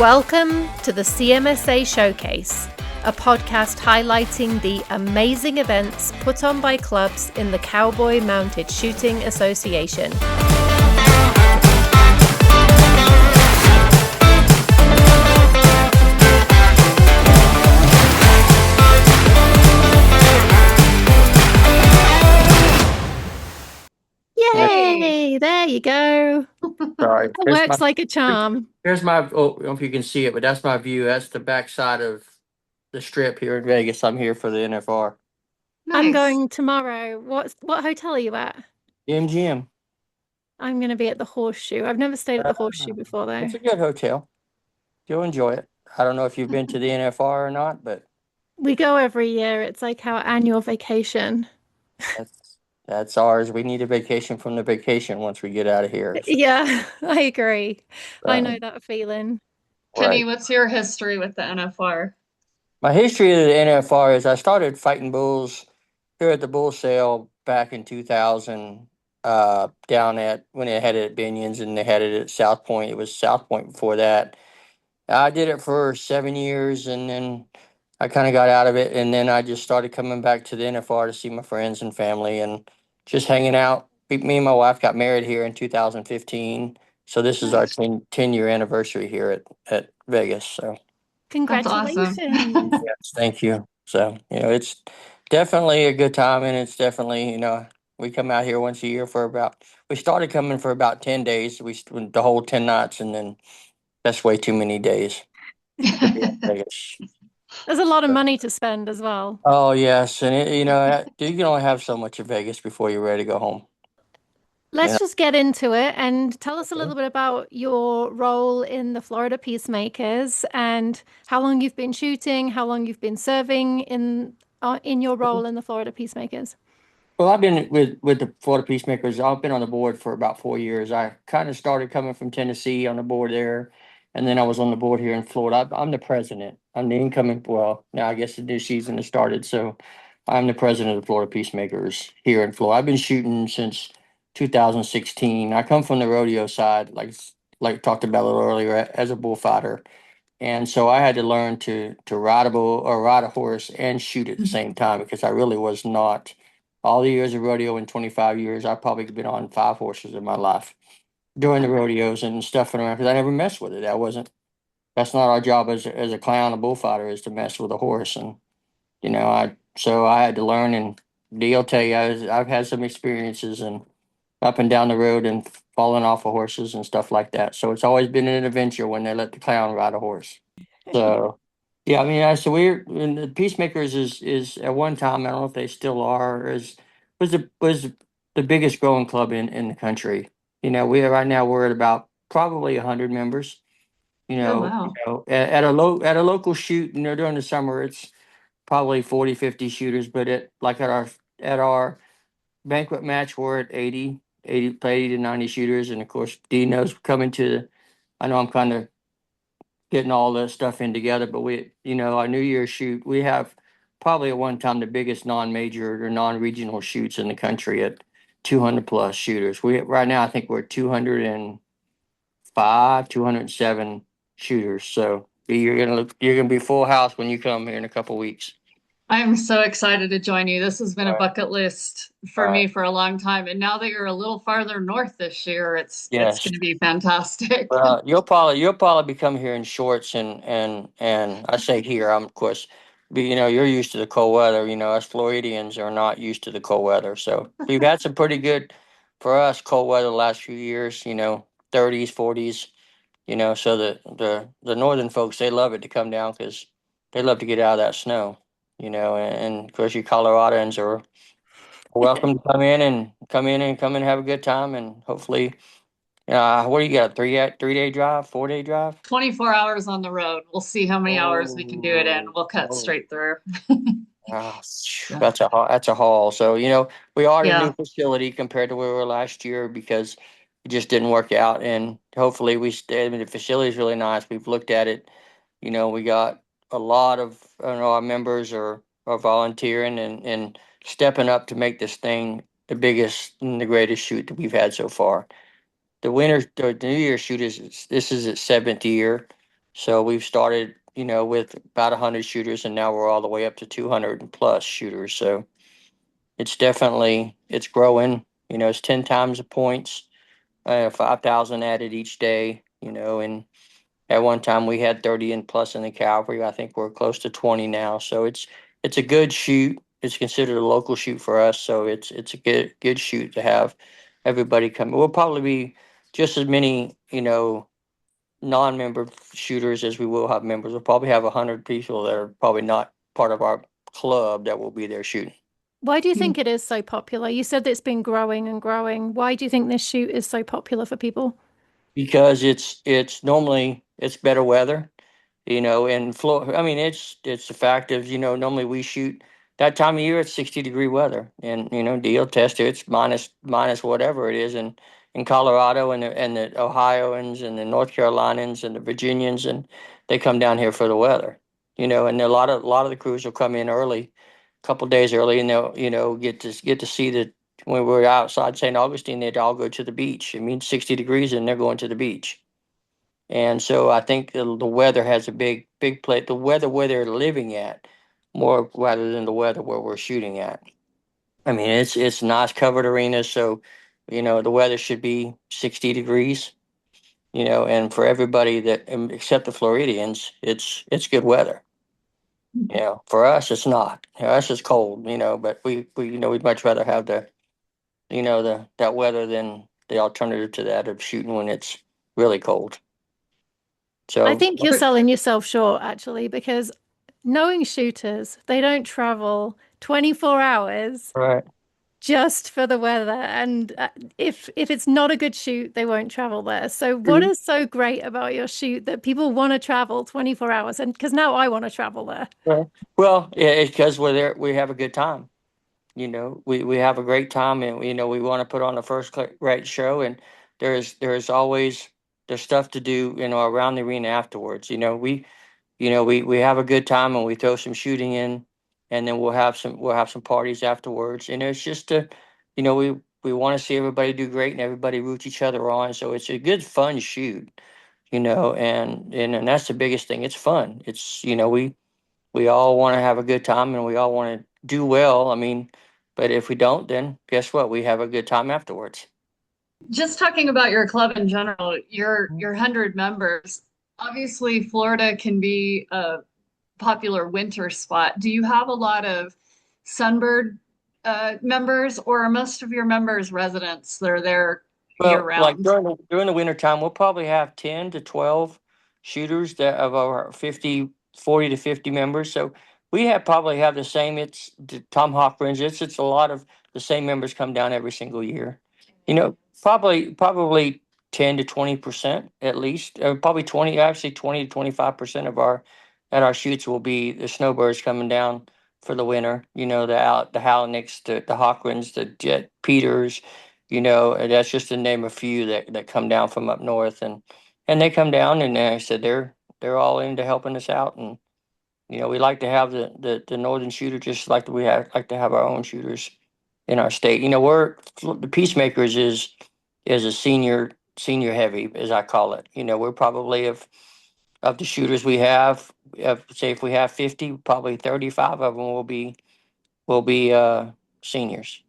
Welcome to the CMSA Showcase, a podcast highlighting the amazing events put on by clubs in the Cowboy Mounted Shooting Association. Yay! There you go. Sorry. It works like a charm. Here's my, I don't know if you can see it, but that's my view. That's the backside of the strip here in Vegas. I'm here for the NFR. I'm Nice. going tomorrow. What hotel are you at? The MGM. I'm going to be at the Horseshoe. I've never stayed at the Horseshoe before, though. It's a good hotel. You'll enjoy it. I don't know if you've been to the NFR or not, but We go every year. It's like our annual vacation. that's ours. We need a vacation from the vacation once we get out of here. Yeah, I agree. I know Right. that feeling. Kenny, what's your history with the NFR? My history of the NFR is I started fighting bulls here at the bull sale back in 2000, down at when they had it at Binion's and they had it at South Point. It was South Point before that. I did it for 7 years and then I kind of got out of it. And then I just started coming back to the NFR to see my friends and family and just hanging out. Me and my wife got married here in 2015. So this is our 10-year anniversary here at Vegas. So. That's awesome. Congratulations. Yes, thank you. So, it's definitely a good time and it's definitely, we come out here once a year we started coming for about 10 days. The whole 10 nights and then that's way too many days. Vegas. There's a lot of money to spend as well. Oh, yes. And, you can only have so much of Vegas before you're ready to go home. Let's Yeah. just get into it and tell us a Okay. little bit about your role in the Florida Peacemakers and how long you've been shooting, how long you've been serving in your role in the Florida Peacemakers. Well, I've been with the Florida Peacemakers. I've been on the board for about 4 years. I kind of started coming from Tennessee on the board there, and then I was on the board here in Florida. I'm the president. I'm the incoming. Well, now I guess the new season has started, so I'm the president of the Florida Peacemakers here in Florida. I've been shooting since 2016. I come from the rodeo side, like talked about a little earlier, as a bullfighter. And so I had to learn to ride a bull or ride a horse and shoot at the same time because I really was not. All the years of rodeo in 25 years, I've probably been on 5 horses in my life during the rodeos and stuffing around because I never messed with it. That's not our job as a clown, a bullfighter, is to mess with a horse. And so I had to learn. And Deal tell you, I've had some experiences and up and down the road and falling off of horses and stuff like that. So it's always been an adventure when they let the clown ride a horse. So, yeah, I mean, so and the Peacemakers is at one time, I don't know if they still are, was the biggest growing club in the country. Right now we're at about probably 100 members. Oh, wow. At a local shoot, during the summer it's probably 40, 50 shooters, but at our banquet match we're at 80 to 90 shooters, and of course Dino's coming to. I know I'm kind of getting all the stuff in together. But our New Year's shoot, we have probably at one time the biggest non-major or non-regional shoots in the country at 200 plus shooters. Right now, I think we're 205, 207 shooters. So you're gonna be full house when you come here in a couple weeks. I'm so excited to join you. This has been a Right. bucket list for Right. me for a long time. And now that you're a little farther north this year, it's Yes. going to be fantastic. Well, you'll probably be coming here in shorts and I say here, I'm of course, you're used to the cold weather. Us Floridians are not used to the cold weather. So we've had some pretty good for us cold weather the last few years. 30s, 40s. So the northern folks, they love it to come down because they love to get out of that snow. And of course you Coloradans are welcome to come in and have a good time and hopefully. What do you got? 3 day drive, 4 day drive? 24 hours on the road. We'll see how many hours we can do it in. We'll cut straight through. That's a haul. So we are in a Yeah. new facility compared to where we were last year because it just didn't work out. And hopefully we stay. I mean, the facility is really nice. We've looked at it. We got a lot of our members are volunteering and stepping up to make this thing the biggest and the greatest shoot that we've had so far. The New Year's shoot this is its 7th year. So we've started, with about 100 shooters, and now we're all the way up to 200 plus shooters. So it's growing. It's 10 times the points, 5,000 added each day. And at one time we had 30 and plus in the cavalry. I think we're close to 20 now. So it's a good shoot. It's considered a local shoot for us. So it's a good shoot to have everybody come. We'll probably be just as many, non-member shooters as we will have members. We'll probably have 100 people that are probably not part of our club that will be there shooting. Why do you think it is so popular? You said that it's been growing and growing. Why do you think this shoot is so popular for people? Because it's normally it's better weather. In Florida, I mean, it's the fact of, normally we shoot that time of year, it's 60-degree weather, and deal test it, it's minus whatever it is, and in Colorado and the Ohioans and the North Carolinians and the Virginians, and they come down here for the weather, and a lot of the crews will come in early, a couple days early, and they'll get to see that when we're outside St. Augustine, they'd all go to the beach. It means 60 degrees, and they're going to the beach. And so I think the weather has a big play. The weather where they're living at, more rather than the weather where we're shooting at. I mean, it's nice covered arenas, so the weather should be 60 degrees. And for everybody except the Floridians, it's good weather. For us, it's not. Us, it's cold. But we'd much rather have that weather than the alternative to that of shooting when it's really cold. I So, think you're selling yourself short, actually, because knowing shooters, they don't travel 24 hours right. just for the weather. And if it's not a good shoot, they won't travel there. So what Mhm. is so great about your shoot that people want to travel 24 hours? And because now I want to travel there. Right. Well, yeah, it's because we're there. We have a good time. We have a great time, and we want to put on a rate show. And there's always there's stuff to do, around the arena afterwards. We have a good time, and we throw some shooting in, and then we'll have some parties afterwards. And it's just we want to see everybody do great, and everybody root each other on. So it's a good fun shoot. And that's the biggest thing. It's fun. It's we all want to have a good time, and we all want to do well. I mean, but if we don't, then guess what? We have a good time afterwards. Just talking about your club in general, your 100 members. Obviously, Florida can be a popular winter spot. Do you have a lot of Sunbird members, or are most of your members residents that are there year Well, like round? during the winter time, we'll probably have 10 to 12 shooters that of our 40 to 50 members. So we probably have the same. It's the Tomahawk Range. It's a lot of the same members come down every single year. Probably 10 to 20% at least. Probably 20 to 25% of our shoots will be the snowbirds coming down for the winter. The Halinicks, the Hawkwinds, the Jet Peters. And that's just to name a few that come down from up north, and they come down, and I said they're all into helping us out. And we like to have the northern shooter, just like to have our own shooters in our state. We're the Peacemakers is a senior heavy, as I call it. We're probably of the shooters we have, say if we have 50, probably 35 of them will be seniors.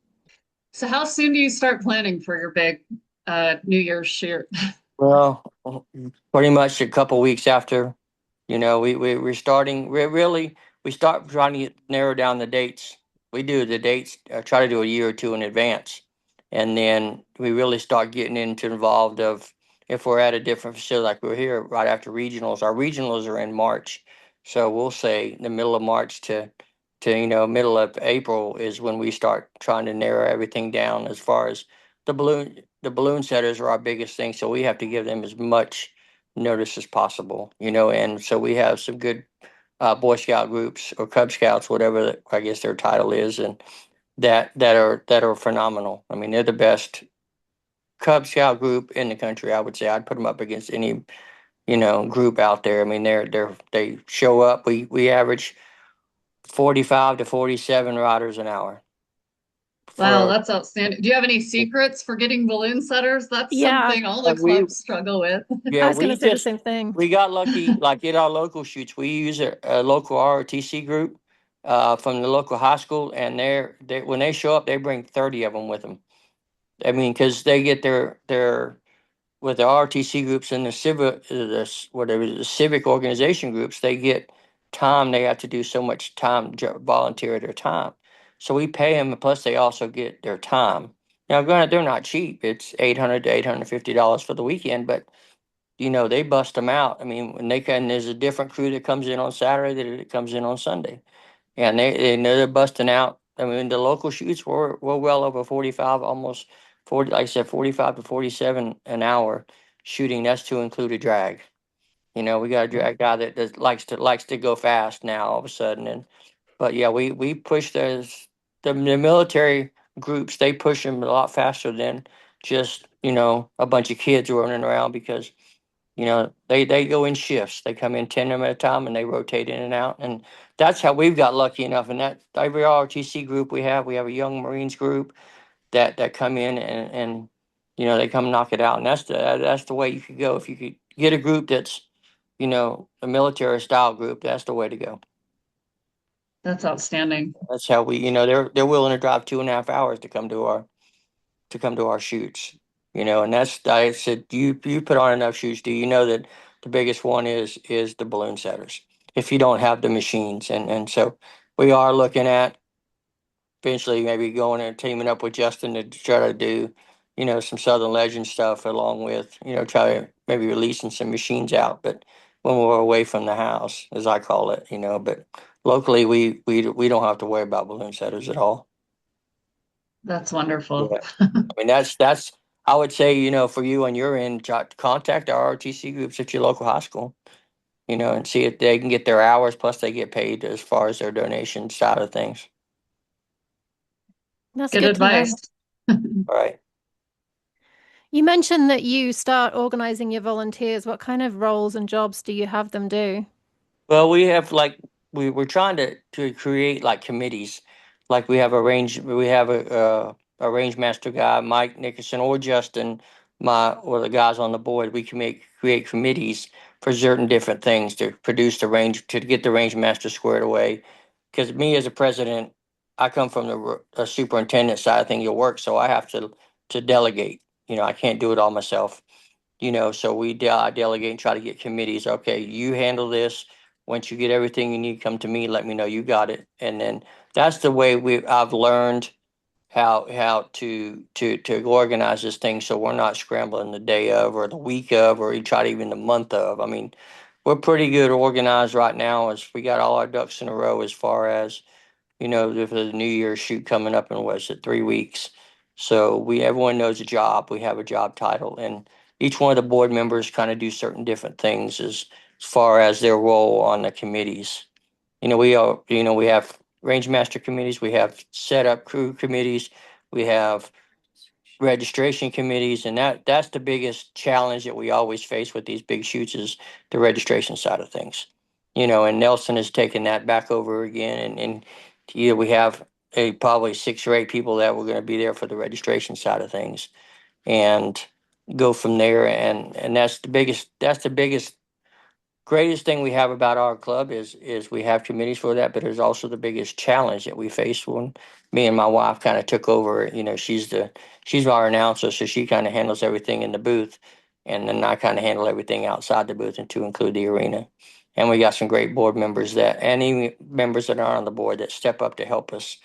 So how soon do you start planning for your big New Year's shoot? Well, pretty much a couple weeks after. We're starting. We start trying to narrow down the dates. We do the dates. Try to do a year or two in advance, and then we really start getting involved of if we're at a different facility, like we're here right after regionals. Our regionals are in March, so we'll say the middle of March to middle of April is when we start trying to narrow everything down. As far as the balloon setters are our biggest thing, so we have to give them as much notice as possible, and so we have some good Boy Scout groups or Cub Scouts, whatever I guess their title is, and that are phenomenal. I mean, they're the best Cub Scout group in the country. I would say I'd put them up against any group out there. I mean, they show up. We average 45 to 47 riders an hour Wow, for that's outstanding. Do you have any secrets for getting balloon setters? That's Yeah, something all the we clubs struggle with. I yeah was going we to say the just same thing. we got lucky. Like at our local shoots, we use a local ROTC group from the local high school, and they when they show up, they bring 30 of them with them. I mean, because they get their with the RTC groups and the civic, whatever the civic organization groups, they get time. They have to do so much time, volunteer their time. So we pay them, plus they also get their time. Now, granted, they're not cheap. It's $800 to $850 for the weekend, but they bust them out. I mean, when they can, there's a different crew that comes in on Saturday that comes in on Sunday, and they're busting out. I mean, the local shoots were well over 45, almost 40, like I said, 45 to 47 an hour shooting. That's to include a drag. We got a drag guy that likes to go fast now all of a sudden. And but yeah, we push the military groups. They push them a lot faster than just a bunch of kids running around, because they go in shifts. They come in 10 of them at a time, and they rotate in and out. And that's how we've got lucky enough. And that every ROTC group we have a young Marines group that come in, and they come knock it out. And that's the way you could go. If you could get a group that's a military style group, that's the way to go. That's outstanding. That's how they're willing to drive 2.5 hours to come to our shoots. And that's, I said, you put on enough shoots. Do you know that the biggest one is the balloon setters? If you don't have the machines, and so we are looking at eventually maybe going and teaming up with Justin to try to do, some Southern Legend stuff, along with, try to maybe releasing some machines out, but when we're away from the house, as I call it, but locally we don't have to worry about balloon setters at all. That's wonderful. Yeah. I mean, that's I would say, for you on your end, contact our ROTC groups at your local high school, and see if they can get their hours, plus they get paid as far as their donation side of things. That's Good good to know. advice. All right. You mentioned that you start organizing your volunteers. What kind of roles and jobs do you have them do? Well, we have like we're trying to create like committees. Like we have a range master guy, Mike Nickerson, or Justin, or the guys on the board. We can create committees for certain different things to produce the range, to get the range master squared away. Because me as a president, I come from the superintendent side of things, your work, so I have to delegate. I can't do it all myself. So I delegate and try to get committees. Okay, you handle this. Once you get everything you need, come to me, let me know you got it. And then that's the way I've learned how to organize this thing, so we're not scrambling the day of or the week of, or you try to even the month of. I mean, we're pretty good organized right now, as we got all our ducks in a row, as far as with the New Year's shoot coming up in, what's it, 3 weeks. So everyone knows a job. We have a job title, and each one of the board members kind of do certain different things as far as their role on the committees. We have range master committees, we have setup crew committees, we have registration committees, and that's the biggest challenge that we always face with these big shoots, is the registration side of things. And Nelson has taken that back over again, and we have probably 6 or 8 people that were going to be there for the registration side of things, and go from there. And that's the biggest greatest thing we have about our club is we have committees for that, but it's also the biggest challenge that we face when me and my wife kind of took over. She's our announcer, so she kind of handles everything in the booth, and then I kind of handle everything outside the booth, and to include the arena. And we got some great board members and even members that are on the board that step up to help us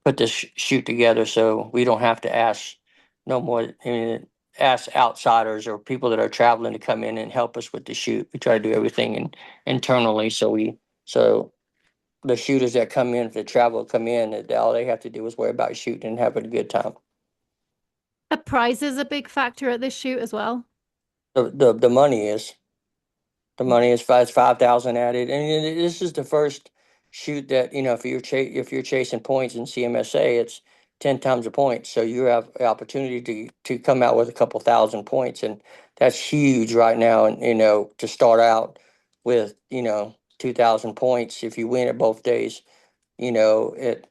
put this shoot together, so we don't have to ask no more. I mean, ask outsiders or people that are traveling to come in and help us with the shoot. We try to do everything internally, so the shooters that come in, if the travel come in, that all they have to do is worry about shooting and having a good time. Are prizes a big factor at this shoot as well? The money is. The money is 5,000 added, and this is the first shoot that if you're chasing points in CMSA, it's 10 times the points. So you have the opportunity to come out with a couple thousand points, and that's huge right now. And to start out with 2,000 points, if you win it both days, it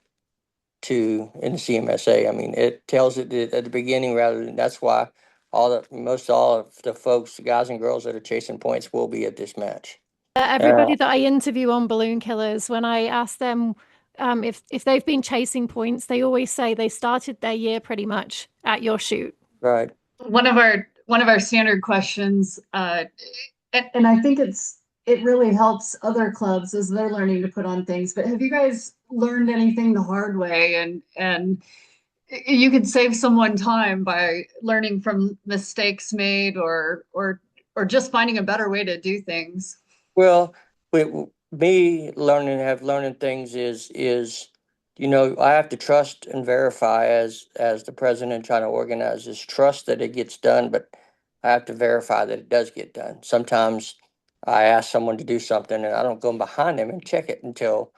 to in the CMSA. I mean, it tells it at the beginning rather than that's why most all of the folks, the guys and girls that are chasing points, will be at this match. Everybody that I interview on Balloon Killers, when I ask them if they've been chasing points, they always say they started their year pretty much at your shoot. Right. One of our standard questions, and I think it really helps other clubs as they're learning to put on things. But have you guys learned anything the hard way? And you could save someone time by learning from mistakes made or just finding a better way to do things. Well, with me learning things is I have to trust and verify as the president trying to organize this, trust that it gets done, but I have to verify that it does get done. Sometimes I ask someone to do something and I don't go behind them and check it until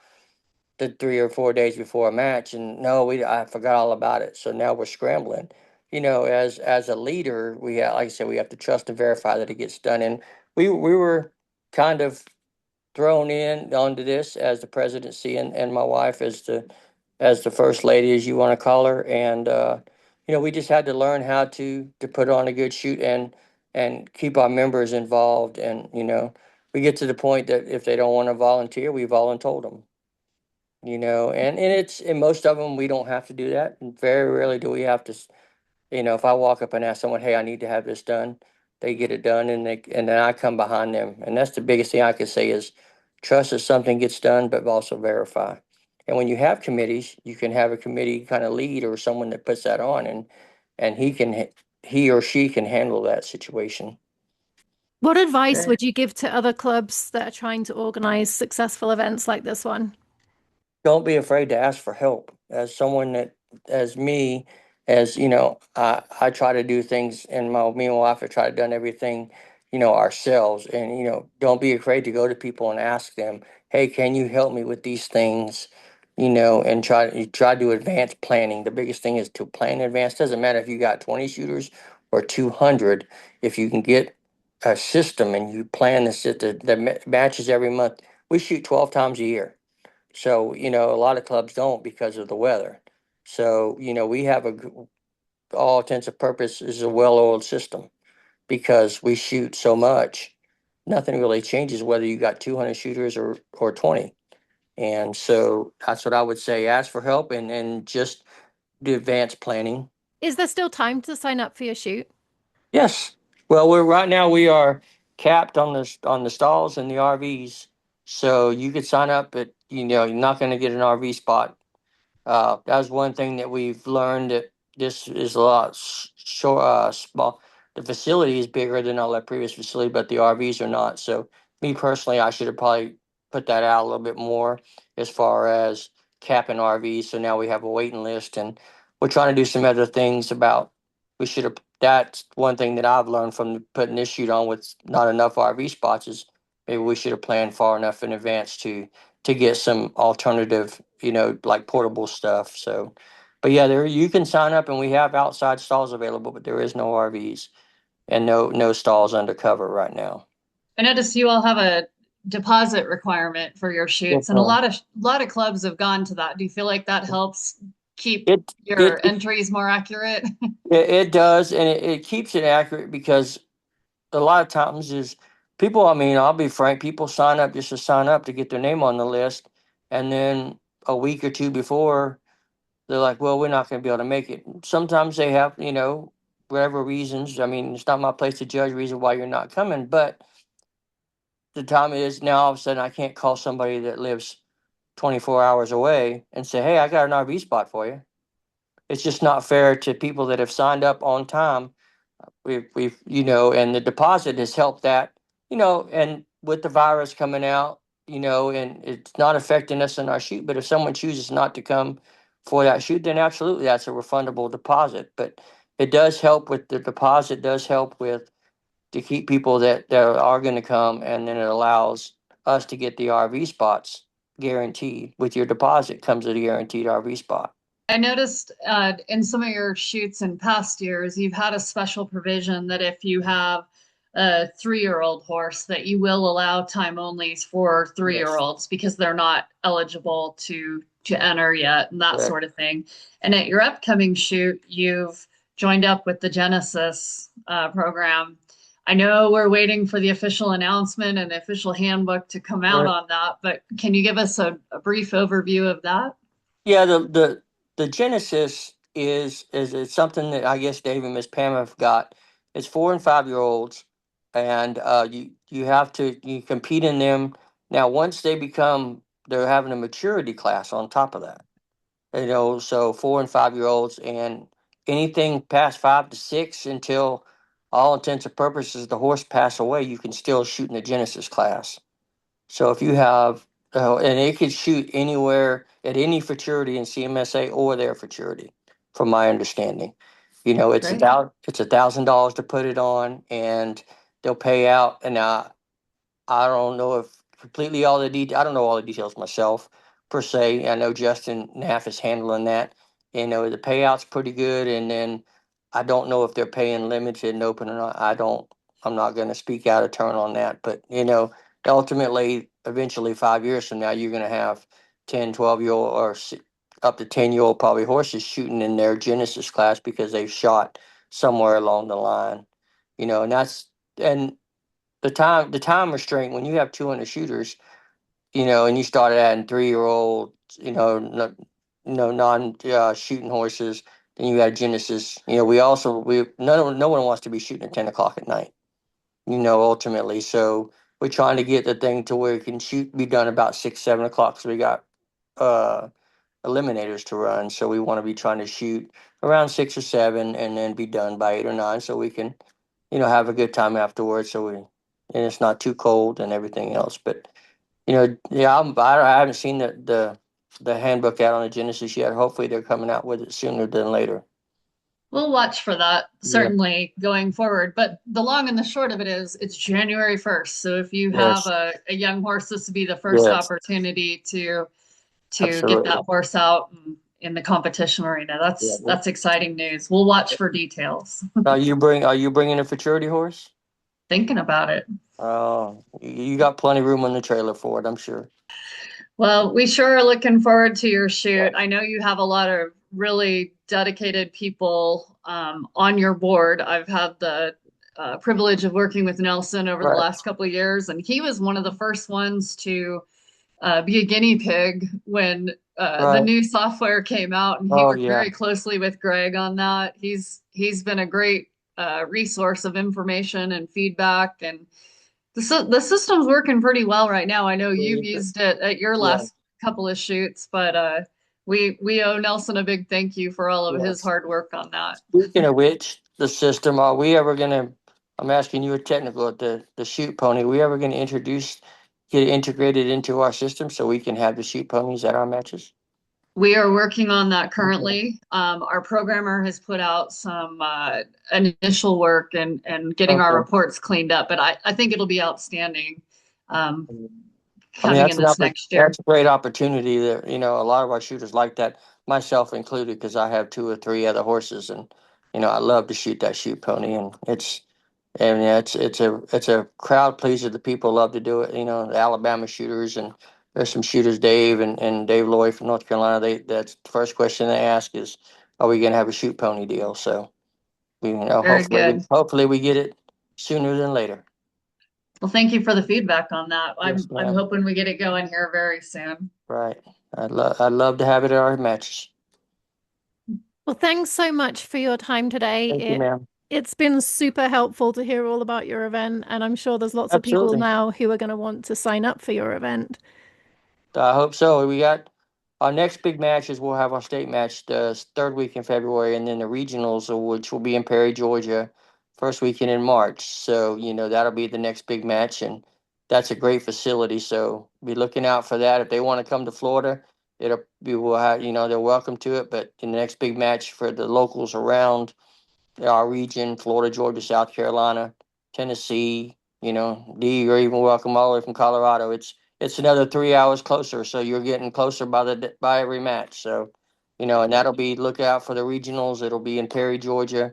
the 3 or 4 days before a match, and no, I forgot all about it. So now we're scrambling. As a leader, like I said, we have to trust and verify that it gets done. And we were kind of thrown in onto this as the presidency, and my wife as the first lady, as you want to call her, and we just had to learn how to put on a good shoot and keep our members involved. And we get to the point that if they don't want to volunteer, we've voluntold them. And most of them we don't have to do that, and very rarely do we have to. If I walk up and ask someone, hey, I need to have this done, they get it done, and then I come behind them. And that's the biggest thing I could say is trust that something gets done, but also verify. And when you have committees, you can have a committee kind of lead or someone that puts that on, and he or she can handle that situation. What advice would you give to other clubs that are trying to organize successful events like this one? Don't be afraid to ask for help. As someone as me, I try to do things, and me and my wife have tried to done everything, ourselves. And don't be afraid to go to people and ask them, hey, can you help me with these things? And try to do advanced planning. The biggest thing is to plan in advance. Doesn't matter if you got 20 shooters or 200. If you can get a system and you plan the matches every month. We shoot 12 times a year. So, a lot of clubs don't because of the weather. So, we have all intents and purposes, a well-oiled system because we shoot so much. Nothing really changes whether you got 200 shooters or 20. And so that's what I would say. Ask for help and just do advanced planning. Is there still time to sign up for your shoot? Yes. Well, right now we are capped on the stalls and the RVs. So you could sign up, but you're not going to get an RV spot. That's one thing that we've learned, that this is a lot small. The facility is bigger than all that previous facility, but the RVs are not. So me personally, I should have probably put that out a little bit more as far as capping RVs. So now we have a waiting list, and we're trying to do some other things about. We should have. That's one thing that I've learned from putting this shoot on with not enough RV spots is maybe we should have planned far enough in advance to get some alternative, like portable stuff. So, but yeah, there you can sign up, and we have outside stalls available, but there is no RVs and no stalls undercover right now. I noticed you all have a deposit requirement for your shoots, and a lot of clubs have gone to that. Do you feel like that helps keep your entries more accurate? It does, and it keeps it accurate because a lot of times is people, I mean, I'll be frank, people sign up just to sign up to get their name on the list, and then a week or two before they're like, well, we're not going to be able to make it. Sometimes they have, whatever reasons. I mean, it's not my place to judge reason why you're not coming, but the time is now all of a sudden I can't call somebody that lives 24 hours away and say, hey, I got an RV spot for you. It's just not fair to people that have signed up on time. We've and the deposit has helped that, and with the virus coming out, and it's not affecting us in our shoot. But if someone chooses not to come for that shoot, then absolutely that's a refundable deposit. But it does help with the deposit, does help with to keep people that are going to come, and then it allows us to get the RV spots guaranteed. With your deposit comes a guaranteed RV spot. I noticed in some of your shoots in past years, you've had a special provision that if you have a 3-year-old horse that you will allow time onlys for Yes. 3-year-olds because they're not eligible to enter yet and that Correct. sort of thing. And at your upcoming shoot, you've joined up with the Genesis program. I know we're waiting for the official announcement and the official handbook to come out Correct. on that, but can you give us a brief overview of that? Yeah, the Genesis is it's something that I guess Dave and Miss Pam have got. It's 4 and 5 year olds, and you have to you compete in them. Now, once they become, they're having a maturity class on top of that. So 4 and 5 year olds, and anything past 5 to 6 until all intents and purposes the horse pass away, you can still shoot in the Genesis class. So if you have, and it could shoot anywhere at any futurity in CMSA or their futurity, from my understanding. Great. It's $1,000 to put it on, and they'll pay out. And I don't know if completely all the details. I don't know all the details myself per se. I know Justin Naff is handling that. The payout's pretty good, and then I don't know if they're paying limited and open or not. I don't. I'm not going to speak out of turn on that, but ultimately, eventually, 5 years from now, you're going to have 10, 12-year-old or up to 10-year-old probably horses shooting in their Genesis class because they've shot somewhere along the line. And and the time restraint when you have 200 shooters, and you started adding 3-year-old, non shooting horses, then you had Genesis. We no one wants to be shooting at 10 o'clock at night. Ultimately, so we're trying to get the thing to where it can be done about 6, 7 o'clock. So we got uh eliminators to run. So we want to be trying to shoot around 6 or 7 and then be done by 8 or 9 so we can, have a good time afterwards. And it's not too cold and everything else. But, yeah, I haven't seen the handbook out on the Genesis yet. Hopefully they're coming out with it sooner than later. We'll watch for that Yeah. certainly going forward. But the long and the short of it is it's January 1st. So if you have Yes. a young horse, this would be the first Yes. opportunity to get Absolutely. that horse out in the competition arena. Yeah. That's exciting news. We'll watch for details. Are you bringing a futurity horse? Thinking about it. Oh, you got plenty of room on the trailer for it, I'm sure. Well, we sure are looking forward to your Yeah. shoot. I know you have a lot of really dedicated people on your board. I've had the privilege of working with Nelson over the Right. last couple of years, and he was one of the first ones to be a guinea pig when the Right. new software came out, and he Oh worked yeah. very closely with Greg on that. He's been a great resource of information and feedback, and the system's working pretty well right now. I know you've used it at your Yeah. last couple of shoots, but we owe Nelson a big thank you for all of his Yes. hard work on that. Speaking of which, the system, are we ever gonna, I'm asking you a technical at the shoot pony, are we ever gonna get it integrated into our system so we can have the shoot ponies at our matches? We are working on that Okay. currently. Our programmer has put out some initial work and getting our Okay. reports cleaned up, but I think it'll be outstanding um, I mean, coming in this next year. that's a great opportunity that, a lot of our shooters like that, myself included, because I have 2 or 3 other horses and, I love to shoot that shoot pony and yeah, it's a crowd pleaser. The people love to do it. The Alabama shooters and there's some shooters, Dave and Dave Lloyd from North Carolina. That's the first question they ask is, "Are we going to have a shoot pony deal?" So Very good. hopefully we get it sooner than later. Well, thank you for the feedback on that. Yes, I'm ma'am. hoping we get it going here very soon. Right. I'd love to have it at our matches. Well, thanks so much for your time today. Thank you, ma'am. It's been super helpful to hear all about your event, and I'm sure there's lots of people Absolutely. now who are going to want to sign up for your event. I hope so. We got our next big matches. We'll have our state match the third week in February, and then the regionals, which will be in Perry, Georgia, first weekend in March. So that'll be the next big match, and that's a great facility. So be looking out for that. If they want to come to Florida, we'll have they're welcome to it. But in the next big match for the locals around our region, Florida, Georgia, South Carolina, Tennessee, D, you're even welcome all the way from Colorado. It's another 3 hours closer, so you're getting closer by every match. So, and that'll be look out for the regionals. It'll be in Perry, Georgia.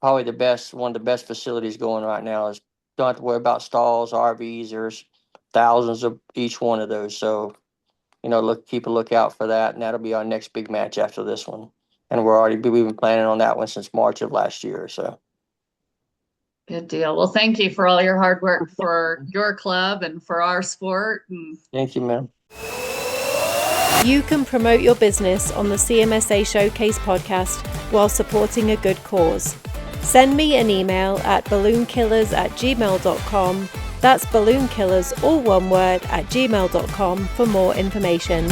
Probably one of the best facilities going right now is don't have to worry about stalls, RVs. There's thousands of each one of those. So, keep a lookout for that, and that'll be our next big match after this one. And we've been planning on that one since March of last year. So. Good deal. Well, thank you for all your hard work for your club and for our sport. Thank you, ma'am. You can promote your business on the CMSA Showcase podcast while supporting a good cause. Send me an email at balloonkillers@gmail.com. That's balloonkillers, all one word, @gmail.com for more information.